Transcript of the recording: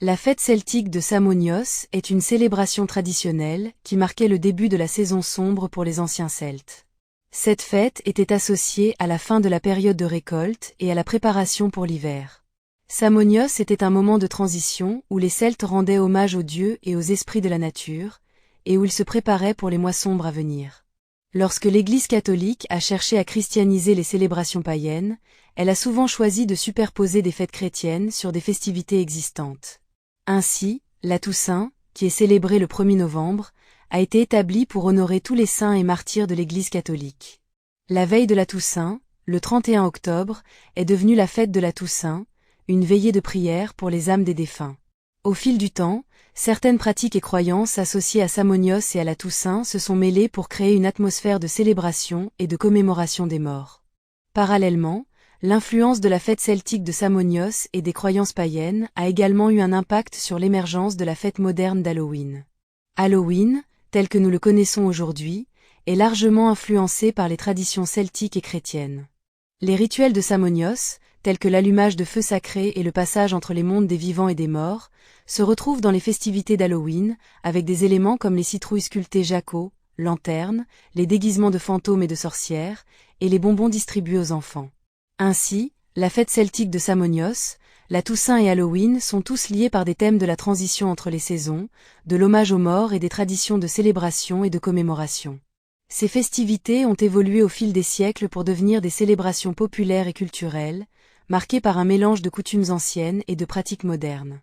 La fête celtique de Samonios est une célébration traditionnelle qui marquait le début de la saison sombre pour les anciens Celtes. Cette fête était associée à la fin de la période de récolte et à la préparation pour l'hiver. Samonios était un moment de transition où les Celtes rendaient hommage aux dieux et aux esprits de la nature, et où ils se préparaient pour les mois sombres à venir. Lorsque l'Église catholique a cherché à christianiser les célébrations païennes, elle a souvent choisi de superposer des fêtes chrétiennes sur des festivités existantes. Ainsi, la Toussaint, qui est célébrée le 1er novembre, a été établie pour honorer tous les saints et martyrs de l'Église catholique. La veille de la Toussaint, le 31 octobre, est devenue la fête de la Toussaint, une veillée de prière pour les âmes des défunts. Au fil du temps, certaines pratiques et croyances associées à Samonios et à la Toussaint se sont mêlées pour créer une atmosphère de célébration et de commémoration des morts. Parallèlement, l'influence de la fête celtique de Samonios et des croyances païennes a également eu un impact sur l'émergence de la fête moderne d'Halloween. Halloween, tel que nous le connaissons aujourd'hui, est largement influencé par les traditions celtiques et chrétiennes. Les rituels de Samonios, tels que l'allumage de feux sacrés et le passage entre les mondes des vivants et des morts, se retrouvent dans les festivités d'Halloween, avec des éléments comme les citrouilles sculptées Jaco, lanternes, les déguisements de fantômes et de sorcières, et les bonbons distribués aux enfants. Ainsi, la fête celtique de Samonios, la Toussaint et Halloween sont tous liés par des thèmes de la transition entre les saisons, de l'hommage aux morts et des traditions de célébration et de commémoration. Ces festivités ont évolué au fil des siècles pour devenir des célébrations populaires et culturelles, marquées par un mélange de coutumes anciennes et de pratiques modernes.